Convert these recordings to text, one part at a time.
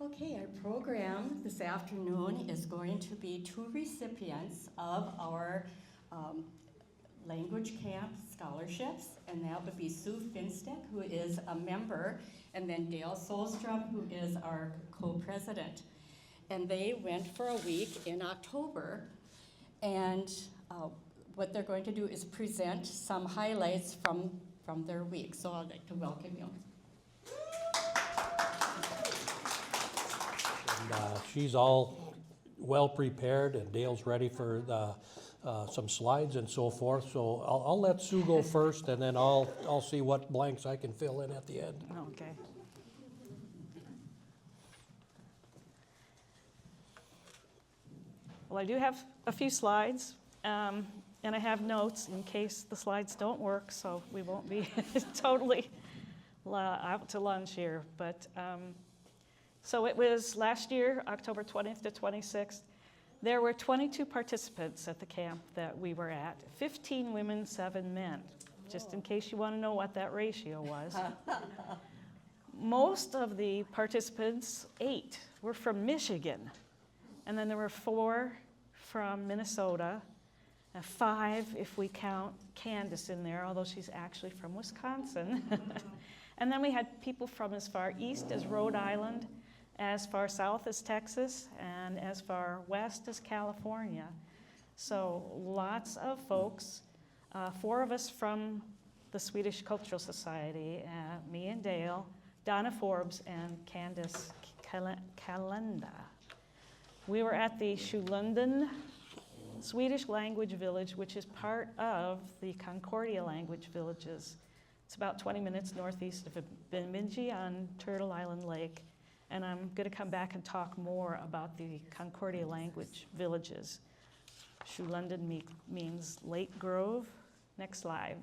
Okay, our program this afternoon is going to be 2 recipients of our language camp scholarships, and that would be Sue Finstick, who is a member, and then Dale Sohlstrom, who is our co-president. And they went for a week in October, and what they're going to do is present some highlights from their week. So I'd like to welcome you. And, she's all well prepared, and Dale's ready for some slides and so forth. So I'll let Sue go first, and then I'll see what blanks I can fill in at the end. Okay. Well, I do have a few slides, and I have notes in case the slides don't work, so we won't be totally out to lunch here. But so it was last year, October 20th to 26th. There were 22 participants at the camp that we were at, 15 women, 7 men, just in case you want to know what that ratio was. Most of the participants, 8, were from Michigan, and then there were 4 from Minnesota, and 5 if we count Candace in there, although she's actually from Wisconsin. And then we had people from as far east as Rhode Island, as far south as Texas, and as far west as California. So lots of folks, 4 of us from the Swedish Cultural Society, me and Dale, Donna Forbes, and Candace Kalenda. We were at the Sjölunden Swedish language village, which is part of the Concordia language villages. It's about 20 minutes northeast of Bemidji on Turtle Island Lake. And I'm going to come back and talk more about the Concordia language villages. Sjölunden means Lake Grove. Next slide.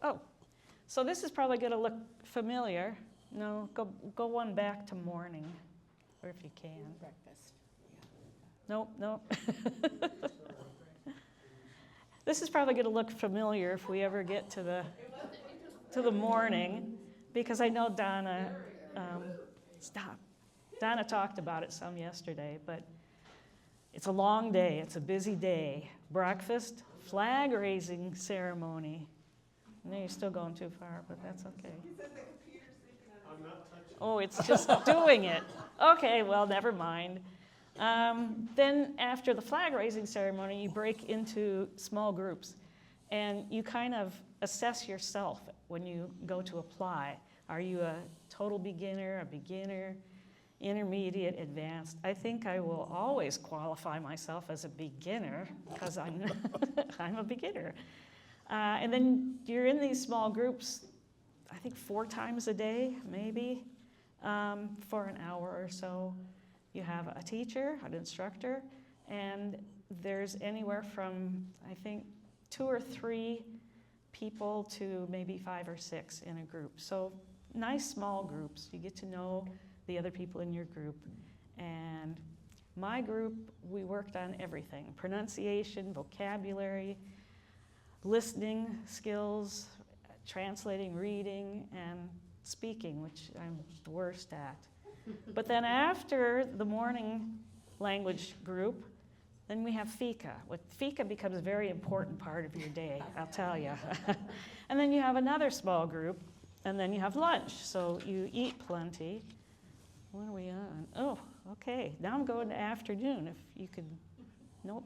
Oh, so this is probably going to look familiar. No, go one back to morning, or if you can. Breakfast. Nope. This is probably going to look familiar if we ever get to the morning, because I know Donna talked about it some yesterday, but it's a long day, it's a busy day. Breakfast, flag raising ceremony. I know you're still going too far, but that's okay. I'm not touching. Oh, it's just doing it. Okay, well, never mind. Then after the flag raising ceremony, you break into small groups, and you kind of assess yourself when you go to apply. Are you a total beginner, intermediate, advanced? I think I will always qualify myself as a beginner because I'm a beginner. And then you're in these small groups, I think 4 times a day, maybe, for an hour or so. You have a teacher, an instructor, and there's anywhere from, I think, 2 or 3 people to maybe 5 or 6 in a group. So nice small groups. You get to know the other people in your group. And my group, we worked on everything: pronunciation, vocabulary, listening skills, translating, reading, and speaking, which I'm the worst at. But then after the morning language group, then we have fika. Fika becomes a very important part of your day, I'll tell you. And then you have another small group, and then you have lunch. So you eat plenty. What are we on? Oh, okay. Now I'm going to afternoon, if you could. Nope.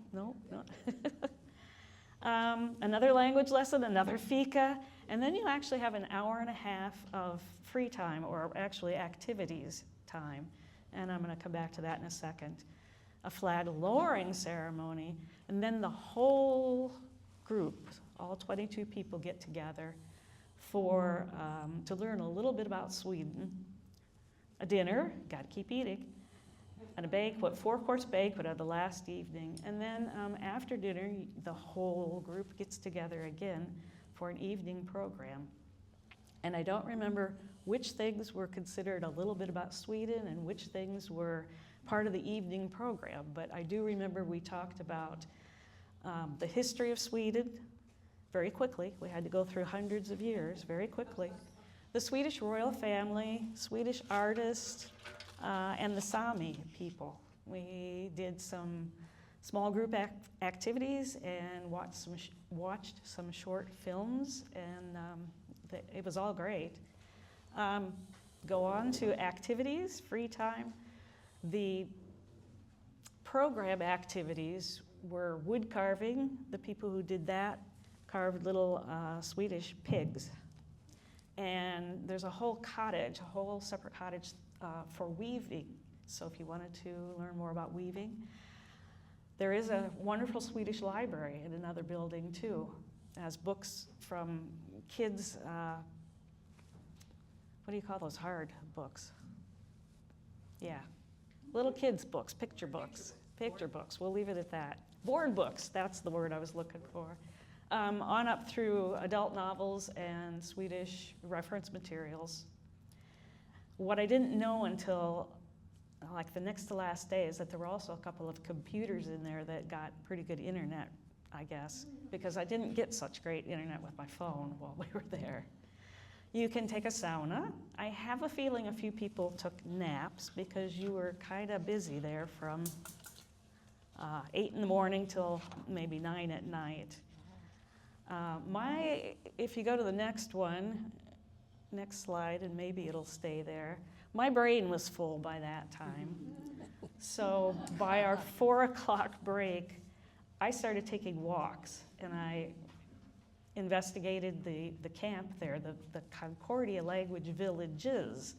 Another language lesson, another fika, and then you actually have an hour and a half of free time, or actually activities time. And I'm going to come back to that in a second. A flag lowering ceremony, and then the whole group, all 22 people, get together for to learn a little bit about Sweden. A dinner, got to keep eating, and a banquet, 4-course banquet on the last evening. And then after dinner, the whole group gets together again for an evening program. And I don't remember which things were considered a little bit about Sweden and which things were part of the evening program, but I do remember we talked about the history of Sweden very quickly. We had to go through hundreds of years very quickly. the Swedish royal family, Swedish artists, and the Sami people. We did some small group activities and watched some short films, and it was all great. Go on to activities, free time. The program activities were wood carving. The people who did that carved little Swedish pigs. And there's a whole separate cottage for weaving. So if you wanted to learn more about weaving, there is a wonderful Swedish library in another building too. It has books from kids, what do you call those hard books? Yeah, little kids' books, picture books. Picture books, we'll leave it at that. Board books, that's the word I was looking for. On up through adult novels and Swedish reference materials. What I didn't know until like the next to last day is that there were also a couple of computers in there that got pretty good internet, I guess, because I didn't get such great internet with my phone while we were there. You can take a sauna. I have a feeling a few people took naps because you were kind of busy there from 8 in the morning till maybe 9 at night. If you go to the next one, next slide, and maybe it'll stay there, my brain was full by that time. So by our 4 o'clock break, I started taking walks, and I investigated the camp there, the Concordia language villages.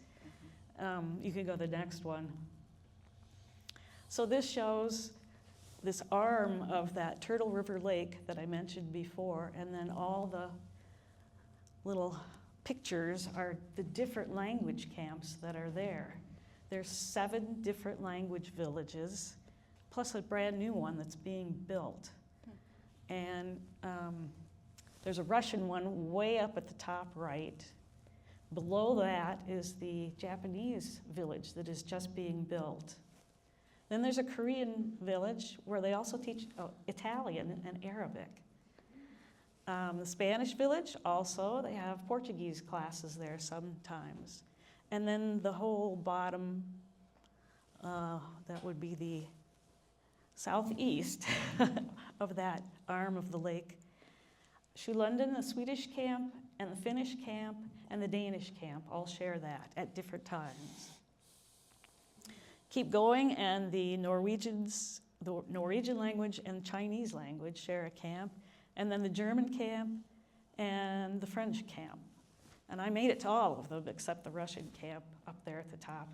You can go to the next one. So this shows this arm of that Turtle River Lake that I mentioned before, and then all the little pictures are the different language camps that are there. There's 7 different language villages, plus a brand new one that's being built. And there's a Russian one way up at the top right. Below that is the Japanese village that is just being built. Then there's a Korean village where they also teach Italian and Arabic. The Spanish village also, they have Portuguese classes there sometimes. And then the whole bottom, that would be the southeast of that arm of the lake. Sjölunden, the Swedish camp, and the Finnish camp, and the Danish camp all share that at different times. Keep going, and the Norwegian language and Chinese language share a camp, and then the German camp and the French camp. And I made it to all of them except the Russian camp up there at the top.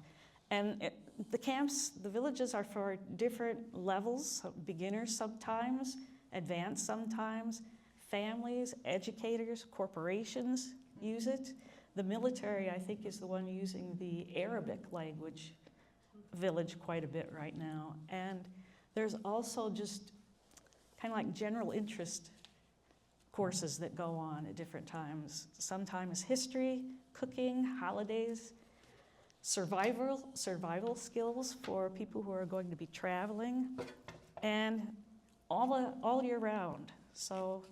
And the camps, the villages are for different levels, beginners sometimes, advanced sometimes, families, educators, corporations use it. The military, I think, is the one using the Arabic language village quite a bit right now. And there's also just kind of like general interest courses that go on at different times. Sometimes history, cooking, holidays, survival skills for people who are going to be traveling, and all year round. So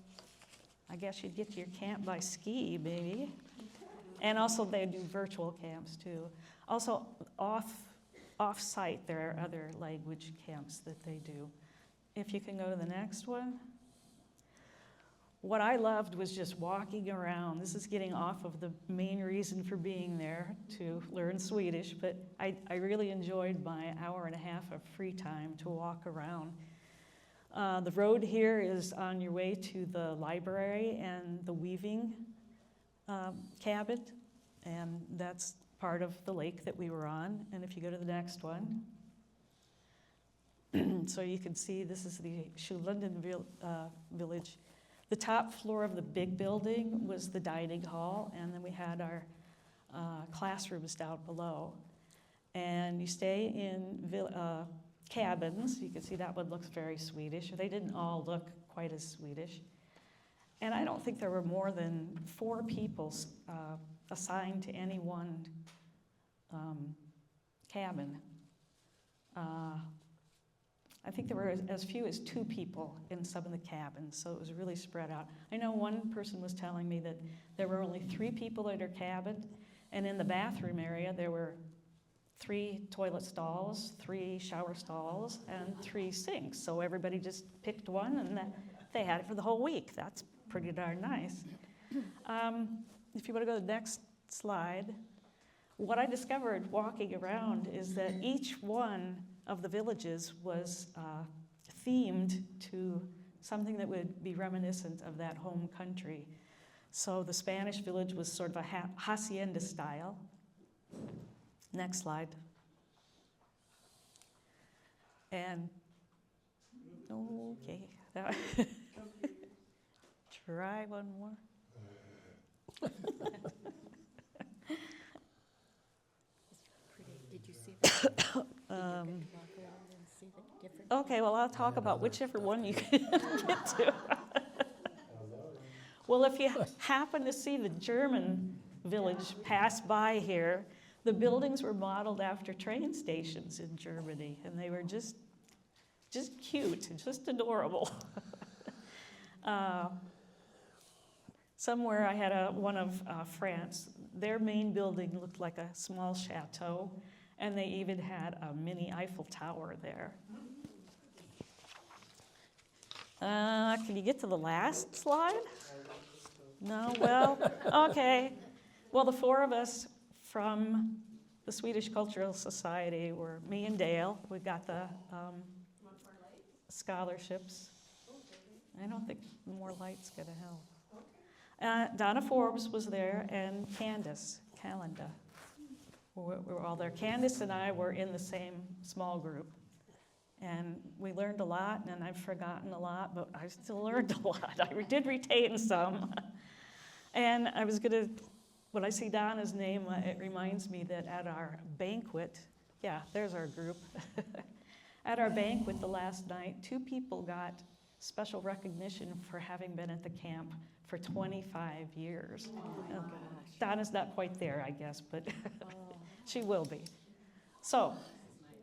I guess you'd get to your camp by ski, maybe. And also they do virtual camps too. Also off-site, there are other language camps that they do. If you can go to the next one. What I loved was just walking around. This is getting off of the main reason for being there, to learn Swedish, but I really enjoyed my hour and a half of free time to walk around. The road here is on your way to the library and the weaving cabin, and that's part of the lake that we were on. And if you go to the next one, so you can see this is the Sjölunden village. The top floor of the big building was the dining hall, and then we had our classrooms down below. And you stay in cabins. You can see that one looks very Swedish. They didn't all look quite as Swedish. And I don't think there were more than 4 people assigned to any one I think there were as few as 2 people in some of the cabins, so it was really spread out. I know one person was telling me that there were only 3 people in her cabin, and in the bathroom area there were 3 toilet stalls, 3 shower stalls, and 3 sinks. So everybody just picked one, and they had it for the whole week. That's pretty darn nice. If you want to go to the next slide, what I discovered walking around is that each one of the villages was themed to something that would be reminiscent of that home country. So the Spanish village was sort of a hacienda style. Next slide. And, okay. Try one more. Did you see that? Did you get to walk around and see the different? Okay, well, I'll talk about whichever one you can get to. Well, if you happen to see the German village pass by here, the buildings were modeled after train stations in Germany, and they were just cute, just adorable. Somewhere I had one of France. Their main building looked like a small chateau, and they even had a mini Eiffel Tower there. Can you get to the last slide? No? Well, okay. Well, the 4 of us from the Swedish Cultural Society were me and Dale. We got the scholarships. I don't think more light's gonna help. Donna Forbes was there, and Candace Calenda. We were all there. Candace and I were in the same small group. And we learned a lot, and I've forgotten a lot, but I still learned a lot. I did retain some. And I was gonna, when I see Donna's name, it reminds me that at our banquet, yeah, there's our group. At our banquet the last night, 2 people got special recognition for having been at the camp for 25 years. Oh my gosh. Donna's not quite there, I guess, but she will be. So,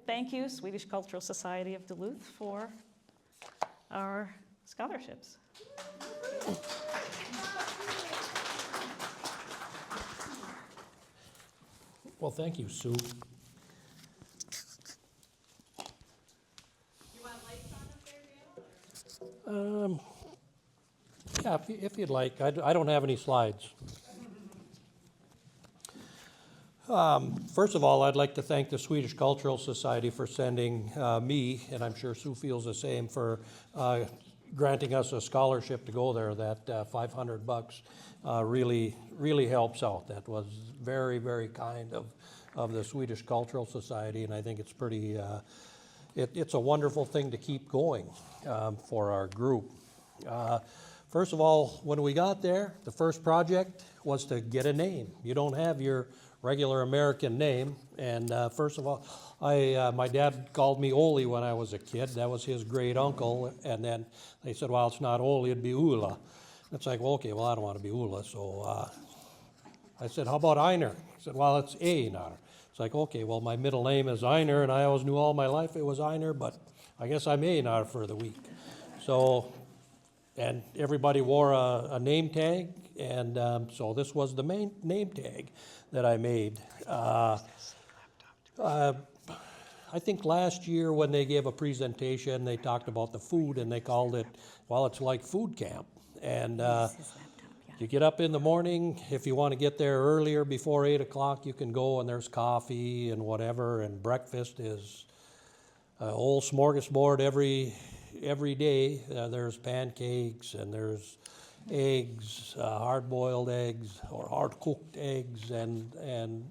thank you, Swedish Cultural Society of Duluth, for our scholarships. Well, thank you, Sue. You want lights on up there, Dale? Yeah, if you'd like. I don't have any slides. First of all, I'd like to thank the Swedish Cultural Society for sending me, and I'm sure Sue feels the same, for granting us a scholarship to go there. That $500 really helps out. That was very, very kind of the Swedish Cultural Society, and I think it's pretty, it's a wonderful thing to keep going for our group. First of all, when we got there, the first project was to get a name. You don't have your regular American name, and first of all, my dad called me Oli when I was a kid. That was his great uncle, and then they said, well, it's not Oli, it'd be Ulla. It's like, well, okay, well, I don't want to be Ulla, so I said, how about Einar? He said, well, it's Einar. It's like, okay, well, my middle name is Einar, and I always knew all my life it was Einar, but I guess I'm Einar for the week. So, and everybody wore a name tag, and so this was the main name tag that I made. I think last year when they gave a presentation, they talked about the food, and they called it, well, it's like food camp. And you get up in the morning. If you want to get there earlier, before 8 o'clock, you can go, and there's coffee and whatever, and breakfast is a whole smorgasbord every day. There's pancakes, and there's eggs, hard-boiled eggs or hard-cooked eggs, and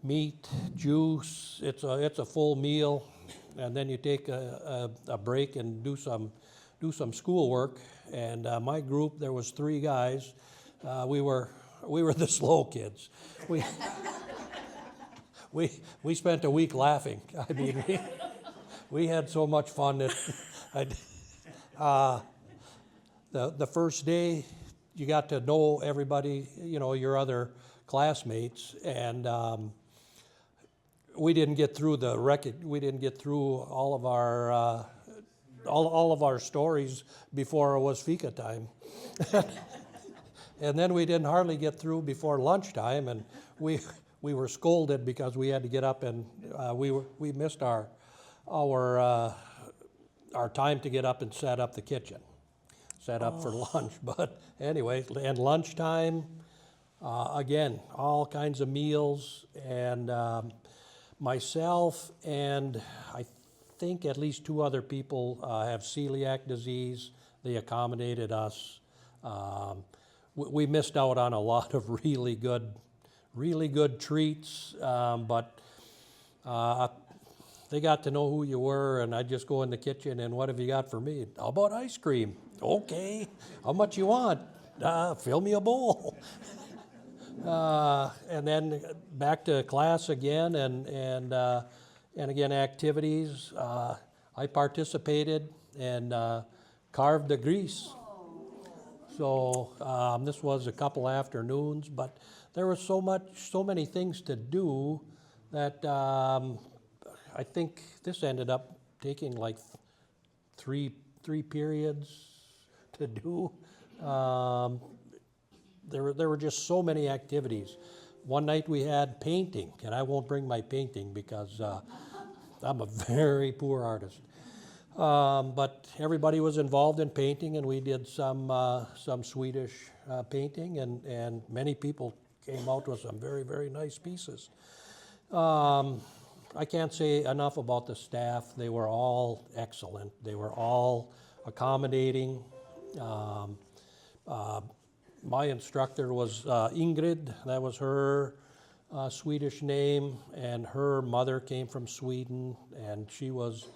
meat, juice. It's a full meal, and then you take a break and do some schoolwork. And my group, there was 3 guys. We were the slow kids. We spent a week laughing. I mean, we had so much fun that the first day you got to know everybody, your other classmates, and we didn't get through we didn't get through all of our all of our stories before it was fika time. And then we didn't hardly get through before lunchtime, and we were scolded because we had to get up, and we missed our time to get up and set up the kitchen, set up for lunch. But anyway, and lunchtime, again, all kinds of meals, and myself and I think at least 2 other people have celiac disease. They accommodated us. We missed out on a lot of really good treats, but they got to know who you were, and I'd just go in the kitchen and, what have you got for me? How about ice cream? Okay. How much you want? Fill me a bowl. And then back to class again, and again activities. I participated and carved the grease. So this was a couple afternoons, but there was so many things to do that I think this ended up taking like three periods to do. There were just so many activities. One night we had painting, and I won't bring my painting because I'm a very poor artist. But everybody was involved in painting, and we did some Swedish painting, and many people came out with some very, very nice pieces. I can't say enough about the staff. They were all excellent. They were all accommodating. My instructor was Ingrid. That was her Swedish name, and her mother came from Sweden, and she was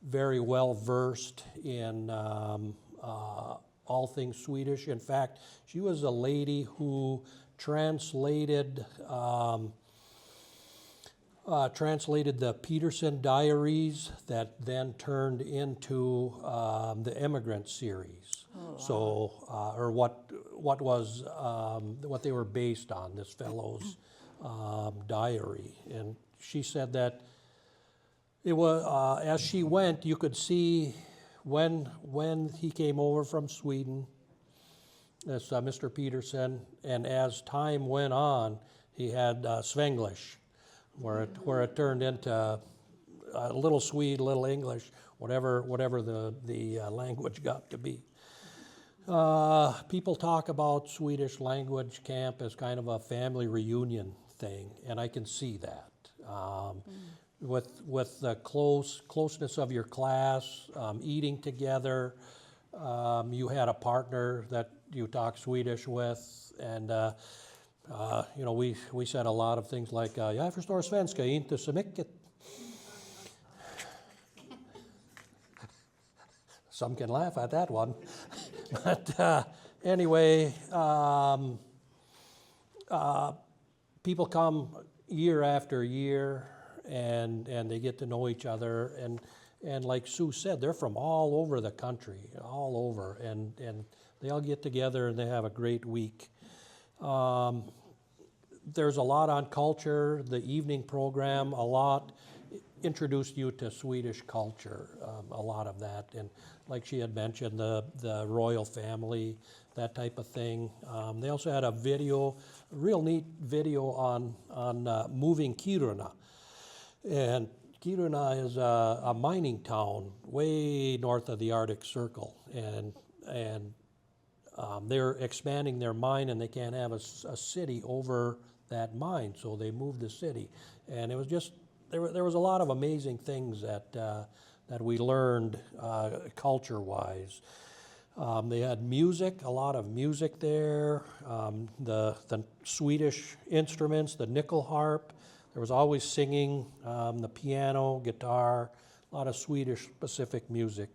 very well versed in all things Swedish. In fact, she was a lady who translated the Peterson diaries that then turned into the Immigrant series. Oh, wow. So, or what they were based on, this fellow's diary. And she said that it was, as she went, you could see when he came over from Sweden, this Mr. Peterson, and as time went on, he had Svenglish, where it turned into a little Swede, little English, whatever the language got to be. People talk about Swedish language camp as kind of a family reunion thing, and I can see that. With the closeness of your class, eating together, you had a partner that you talk Swedish with, and we said a lot of things like, "Jag förstår svenska, inte så mycket." Some can laugh at that one, but anyway, people come year after year, and they get to know each other, and like Sue said, they're from all over the country, all over, and they all get together and they have a great week. There's a lot on culture. The evening program, a lot introduced you to Swedish culture, a lot of that, and like she had mentioned, the royal family, that type of thing. They also had a real neat video on moving Kiruna. And Kiruna is a mining town way north of the Arctic Circle, and they're expanding their mine, and they can't have a city over that mine, so they moved the city. And it was just there was a lot of amazing things that we learned culture-wise. They had music, a lot of music there. The Swedish instruments, the nickel harp. There was always singing, the piano, guitar, a lot of Swedish-specific music.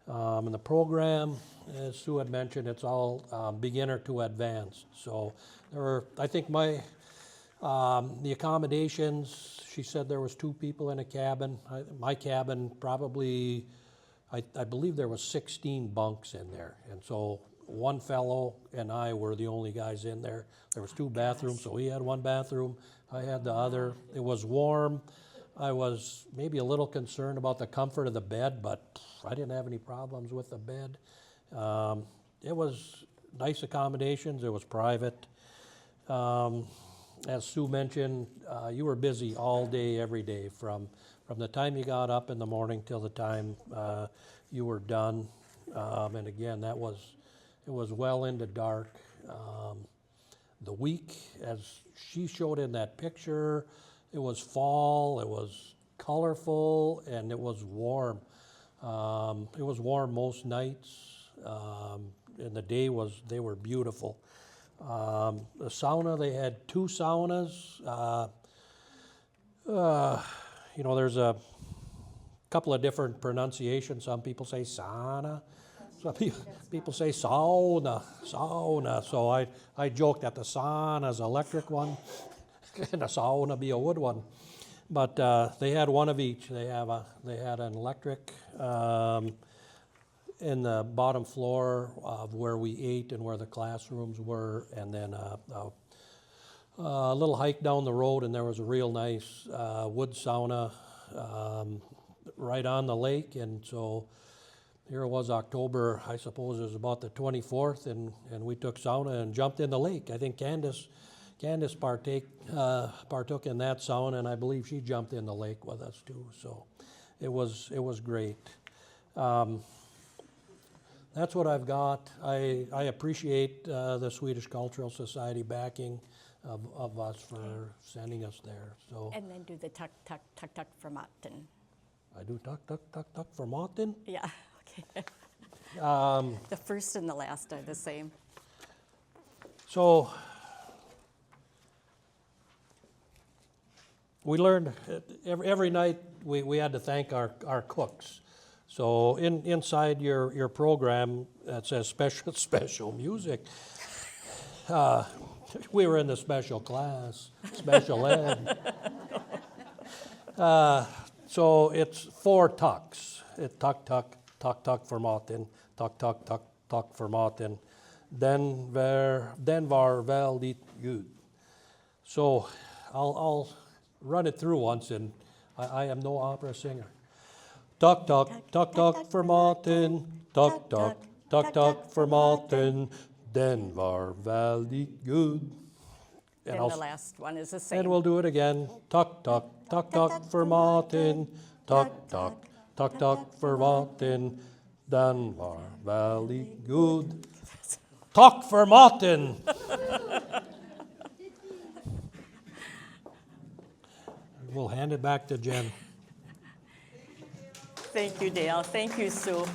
And the program, as Sue had mentioned, it's all beginner to advanced. So there were, I think the accommodations, she said there was 2 people in a cabin. My cabin probably, I believe there was 16 bunks in there. And so one fellow and I were the only guys in there. There was 2 bathrooms, so he had one bathroom, I had the other. It was warm. I was maybe a little concerned about the comfort of the bed, but I didn't have any problems with the bed. It was nice accommodations. It was private. As Sue mentioned, you were busy all day, every day, from the time you got up in the morning till the time you were done. And again, it was well into dark. The week, as she showed in that picture, it was fall, it was colorful, and it was warm. It was warm most nights, and they were beautiful. The sauna, they had 2 saunas. There's a couple of different pronunciations. Some people say sauna. Some people say sauna. So I joked that the sauna is an electric one and the sauna be a wood one. But they had one of each. They had an electric in the bottom floor of where we ate and where the classrooms were, and then a little hike down the road, and there was a real nice wood sauna right on the lake. And so here it was October, I suppose it was about the 24th, and we took sauna and jumped in the lake. I think Candace partook in that sauna, and I believe she jumped in the lake with us too. So it was great. That's what I've got. I appreciate the Swedish Cultural Society backing of us for sending us there. So And then do the tuck, tuck, tuck, tuck for Martin. I do tuck, tuck, tuck, tuck for Martin. Yeah, okay. The first and the last are the same. So we learned every night we had to thank our cooks. So inside your program that says special music, we were in the special class, special ed. So it's 4 tucks. Tuck, tuck, tuck, tuck for Martin, tuck, tuck, tuck, tuck for Martin. Den var väldigt good. So I'll run it through once, and I am no opera singer. Tuck, tuck, tuck, tuck for Martin. Tuck, tuck, tuck, tuck for Martin. Den var väldigt good. And the last one is the same. And we'll do it again. Tuck, tuck, tuck, tuck for Martin. Tuck, tuck, tuck, tuck for Martin. Den var väldigt good. Tuck for Martin. We'll hand it back to Jen. Thank you, Dale. Thank you, Sue.